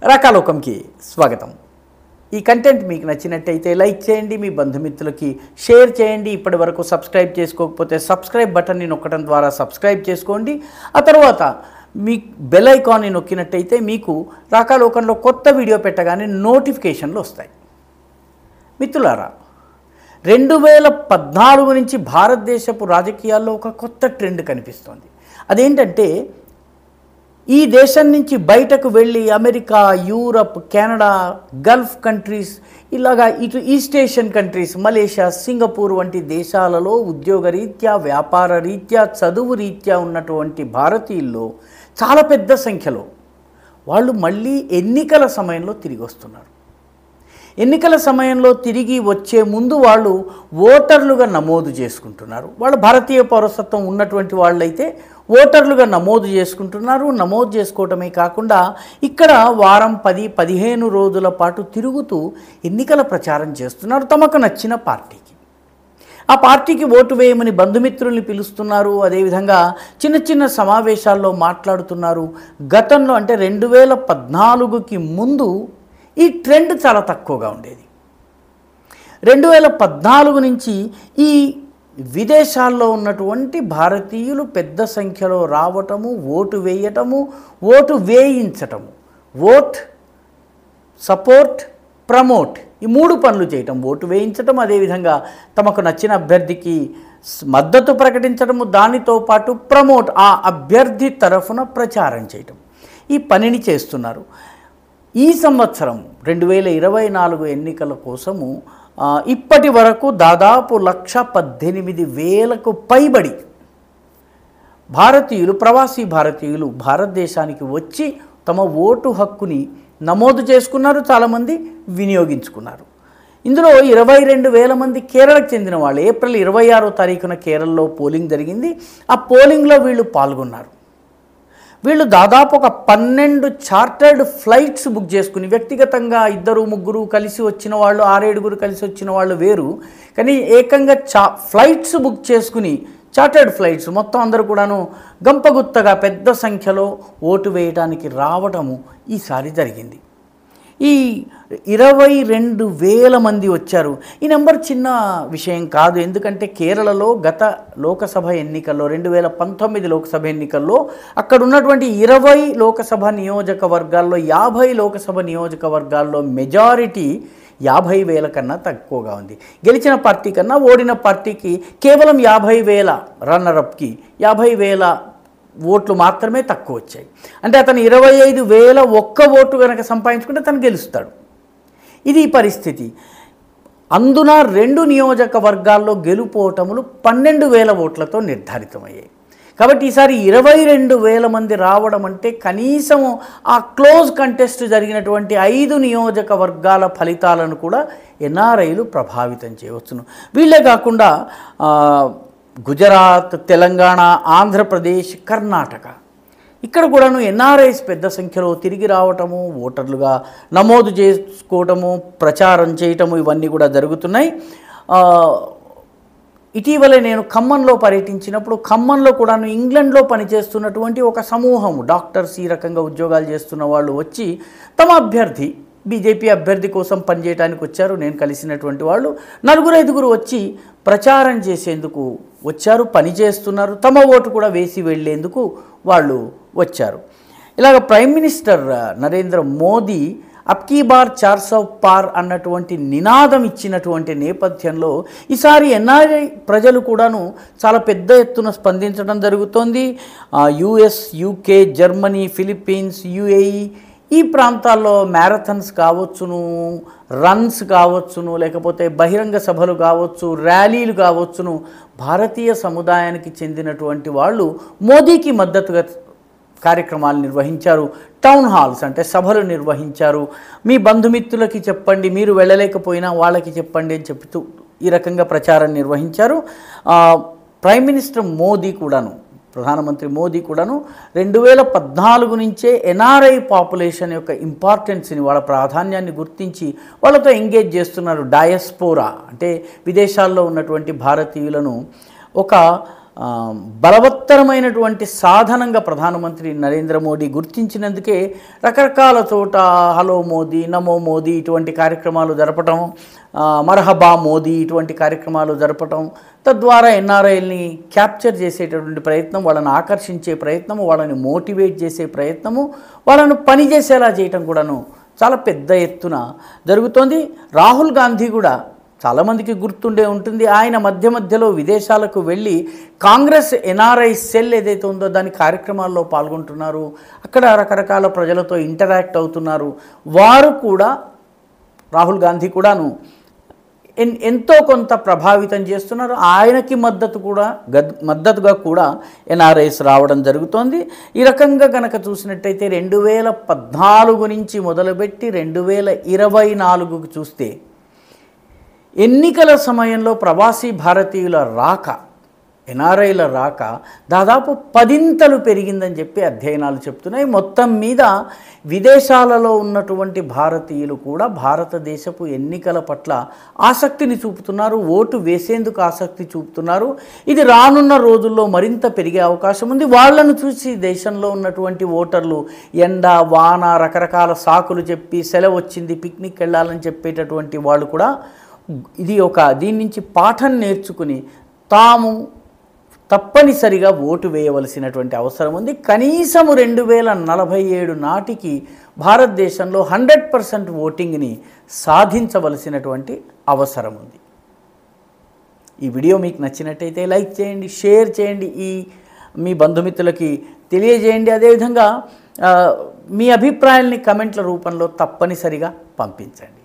రాకాలోకంకి స్వాగతం. ఈ కంటెంట్ మీకు నచ్చినట్టయితే లైక్ చేయండి, మీ బంధుమిత్రులకి షేర్ చేయండి. ఇప్పటివరకు సబ్స్క్రైబ్ చేసుకోకపోతే సబ్స్క్రైబ్ బటన్ని నొక్కడం ద్వారా సబ్స్క్రైబ్ చేసుకోండి. ఆ తర్వాత మీ బెల్ ఐకాన్ని నొక్కినట్టయితే మీకు రాకాలోకంలో కొత్త వీడియో పెట్టగానే నోటిఫికేషన్లు వస్తాయి. మిత్రులారా, 2014 నుంచి భారతదేశపు రాజకీయాల్లో ఒక కొత్త ట్రెండ్ కనిపిస్తోంది. అదేంటంటే, ఈ దేశం నుంచి బయటకు వెళ్ళి America, Europe, Canada, Gulf countries, ఇలాగా ఇటు east Asian countries, Malaysia, Singapore వంటి దేశాలలో ఉద్యోగరీత్యా, వ్యాపార రీత్యా, చదువు రీత్యా ఉన్నటువంటి భారతీయుల్లో చాలా పెద్ద సంఖ్యలో వాళ్ళు మళ్ళీ ఎన్నికల సమయంలో తిరిగి వస్తున్నారు. ఎన్నికల సమయంలో తిరిగి వచ్చే ముందు వాళ్ళు ఓటర్లుగా నమోదు చేసుకుంటున్నారు. వాళ్ళు భారతీయ పౌరసత్వం ఉన్నటువంటి వాళ్ళైతే ఓటర్లుగా నమోదు చేసుకుంటున్నారు. నమోదు చేసుకోవటమే కాకుండా ఇక్కడ వారం 10-15 రోజుల పాటు తిరుగుతూ ఎన్నికల ప్రచారం చేస్తున్నారు తమకు నచ్చిన పార్టీకి. ఆ పార్టీకి ఓటు వేయమని బంధుమిత్రుల్ని పిలుస్తున్నారు. అదేవిధంగా చిన్న చిన్న సమావేశాల్లో మాట్లాడుతున్నారు. గతంలో అంటే 2014కి ముందు ఈ ట్రెండ్ చాలా తక్కువగా ఉండేది. 2014 నుంచి ఈ విదేశాల్లో ఉన్నటువంటి భారతీయులు పెద్ద సంఖ్యలో రావటము, ఓటు వేయటము, ఓటు వేయించటము, ఓట్, సపోర్ట్, ప్రమోట్, ఈ 3 పనులు చేయటం. ఓటు వేయించటం, అదేవిధంగా తమకు నచ్చిన అభ్యర్థికి మద్దతు ప్రకటించడము, దానితో పాటు ప్రమోట్, ఆ అభ్యర్థి తరఫున ప్రచారం చేయటం, ఈ పనిని చేస్తున్నారు. ఈ సంవత్సరం 2024 ఎన్నికల కోసము ఇప్పటి వరకు దాదాపు 118,000కు పైబడి భారతీయులు, ప్రవాసీ భారతీయులు భారతదేశానికి వచ్చి తమ ఓటు హక్కుని నమోదు చేసుకున్నారు. చాలామంది వినియోగించుకున్నారు. ఇందులో 22,000 మంది కేరళకు చెందిన వాళ్ళు. ఏప్రిల్ 26వ తారీఖున కేరళలో పోలింగ్ జరిగింది. ఆ పోలింగ్లో వీళ్ళు పాల్గొన్నారు. వీళ్ళు దాదాపు ఒక 12 చార్టర్డ్ ఫ్లైట్స్ బుక్ చేసుకుని, వ్యక్తిగతంగా 2-3 కలిసి వచ్చిన వాళ్ళు, 6-7 కలిసి వచ్చిన వాళ్ళు వేరు, కానీ ఏకంగా ఫ్లైట్స్ బుక్ చేసుకుని, చార్టర్డ్ ఫ్లైట్స్ మొత్తం అందరూ కూడాను గంపగుత్తగా పెద్ద సంఖ్యలో ఓటు వేయడానికి రావటము ఈసారి జరిగింది. ఈ 22,000 మంది వచ్చారు. ఈ నెంబర్ చిన్న విషయం కాదు. ఎందుకంటే కేరళలో గత లోకసభ ఎన్నికల్లో 2019 లోకసభ ఎన్నికల్లో అక్కడ ఉన్నటువంటి 20 లోకసభ నియోజకవర్గాల్లో 50 లోకసభ నియోజకవర్గాల్లో మెజారిటీ 50,000 కన్నా తక్కువగా ఉంది. గెలిచిన పార్టీ కన్నా ఓడిన పార్టీకి కేవలం 50,000, రన్నరప్కి 50,000 ఓట్లు మాత్రమే తక్కువ వచ్చాయి. అంటే అతను 25,000 ఒక్క ఓటు కనుక సంపాదించుకుంటే తను గెలుస్తాడు. ఇది పరిస్థితి. అందున 2 నియోజకవర్గాల్లో గెలుపోవటములు 12,000 ఓట్లతో నిర్ధారితమయ్యాయి. కాబట్టి ఈసారి 22,000 మంది రావడం అంటే కనీసం ఆ క్లోజ్ కంటెస్ట్ జరిగినటువంటి 5 నియోజకవర్గాల ఫలితాలను కూడా ఎన్ఆర్ఐలు ప్రభావితం చేయవచ్చును. వీళ్ళే కాకుండా గుజరాత్, తెలంగాణ, ఆంధ్రప్రదేశ్, కర్ణాటక, ఇక్కడ కూడాను ఎన్ఆర్ఐస్ పెద్ద సంఖ్యలో తిరిగి రావటము, ఓటర్లుగా నమోదు చేసుకోవటము, ప్రచారం చేయటము, ఇవన్నీ కూడా జరుగుతున్నాయి. ఇటీవలే నేను ఖమ్మంలో పర్యటించినప్పుడు ఖమ్మంలో కూడాను ఇంగ్లండ్లో పనిచేస్తున్నటువంటి ఒక సమూహము డాక్టర్స్, ఈ రకంగా ఉద్యోగాలు చేస్తున్న వాళ్ళు వచ్చి తమ అభ్యర్థి, బీజేపీ అభ్యర్థి కోసం పనిచేయడానికి వచ్చారు. నేను కలిసినటువంటి వాళ్ళు 4-5 వచ్చి ప్రచారం చేసేందుకు వచ్చారు, పనిచేస్తున్నారు. తమ ఓటు కూడా వేసి వెళ్ళేందుకు వాళ్ళు వచ్చారు. ఇలాగ ప్రైమ్ మినిస్టర్ నరేంద్ర మోదీ అబ్కీ బార్ 400 పార్ అన్నటువంటి నినాదం ఇచ్చినటువంటి నేపథ్యంలో ఈసారి ఎన్ఆర్ఐ ప్రజలు కూడాను చాలా పెద్ద ఎత్తున స్పందించడం జరుగుతోంది. US, UK, Germany, Philippines, UAE, ఈ ప్రాంతాల్లో మ్యారథాన్స్ కావచ్చును, రన్స్ కావచ్చును, లేకపోతే బహిరంగ సభలు కావచ్చు, ర్యాలీలు కావచ్చును, భారతీయ సముదాయానికి చెందినటువంటి వాళ్ళు మోదీకి మద్దతుగా కార్యక్రమాలు నిర్వహించారు. టౌన్ హాల్స్ అంటే సభలు నిర్వహించారు. మీ బంధుమిత్రులకి చెప్పండి, మీరు వెళ్ళలేకపోయినా వాళ్ళకి చెప్పండి అని చెప్తూ ఈ రకంగా ప్రచారం నిర్వహించారు. ప్రైమ్ మినిస్టర్ మోదీ కూడాను, ప్రధానమంత్రి మోదీ కూడాను 2014 నుంచే ఎన్ఆర్ఐ పాపులేషన్ యొక్క ఇంపార్టెన్స్ని, వాళ్ళ ప్రాధాన్యాన్ని గుర్తించి వాళ్ళతో ఎంగేజ్ చేస్తున్నారు. డయాస్పోరా అంటే విదేశాల్లో ఉన్నటువంటి భారతీయులను ఒక బలవత్తరమైనటువంటి సాధనంగా ప్రధానమంత్రి నరేంద్ర మోడీ గుర్తించినందుకే రకరకాల చోట హలో మోదీ, నమో మోదీ ఇటువంటి కార్యక్రమాలు జరపటం, మర్హబా మోదీ ఇటువంటి కార్యక్రమాలు జరపటం, తద్వారా ఎన్ఆర్ఐల్ని క్యాప్చర్ చేసేటటువంటి ప్రయత్నం, వాళ్ళని ఆకర్షించే ప్రయత్నము, వాళ్ళని మోటివేట్ చేసే ప్రయత్నము, వాళ్ళను పనిచేసేలా చేయటం కూడాను చాలా పెద్ద ఎత్తున జరుగుతోంది. రాహుల్ గాంధీ కూడా చాలామందికి గుర్తుండే ఉంటుంది, ఆయన మధ్యలో విదేశాలకు వెళ్ళి కాంగ్రెస్ ఎన్ఆర్ఐ సెల్ ఏదైతే ఉందో దాని కార్యక్రమాల్లో పాల్గొంటున్నారు, అక్కడ రకరకాల ప్రజలతో ఇంటరాక్ట్ అవుతున్నారు. వారు కూడా రాహుల్ గాంధీ కూడాను ఎంతో కొంత ప్రభావితం చేస్తున్నారు. ఆయనకి మద్దతుగా కూడా ఎన్ఆర్ఐస్ రావడం జరుగుతోంది. ఈ రకంగా కనుక చూసినట్టయితే 2014 నుంచి మొదలుపెట్టి 2024కు చూస్తే ఎన్నికల సమయంలో ప్రవాసీ భారతీయుల రాక, ఎన్ఆర్ఐల రాక దాదాపు 10 పెరిగిందని చెప్పి అధ్యయనాలు చెప్తున్నాయి. మొత్తం మీద విదేశాలలో ఉన్నటువంటి భారతీయులు కూడా భారతదేశపు ఎన్నికల పట్ల ఆసక్తిని చూపుతున్నారు, ఓటు వేసేందుకు ఆసక్తి చూపుతున్నారు. ఇది రానున్న రోజుల్లో మరింత పెరిగే అవకాశం ఉంది. వాళ్ళను చూసి దేశంలో ఉన్నటువంటి ఓటర్లు ఎండ, వాన, రకరకాల సాకులు చెప్పి సెలవు వచ్చింది, పిక్నిక్ వెళ్ళాలని చెప్పేటటువంటి వాళ్ళు కూడా దీని నుంచి పాఠం నేర్చుకుని తాము తప్పనిసరిగా ఓటు వేయవలసినటువంటి అవసరం ఉంది. కనీసం 2047 నాటికి భారతదేశంలో 100% ఓటింగ్ని సాధించవలసినటువంటి అవసరం ఉంది. ఈ వీడియో మీకు నచ్చినట్టయితే లైక్ చేయండి, షేర్ చేయండి, మీ బంధుమిత్రులకి తెలియజేయండి. అదేవిధంగా మీ అభిప్రాయాల్ని కమెంట్ల రూపంలో తప్పనిసరిగా పంపించండి.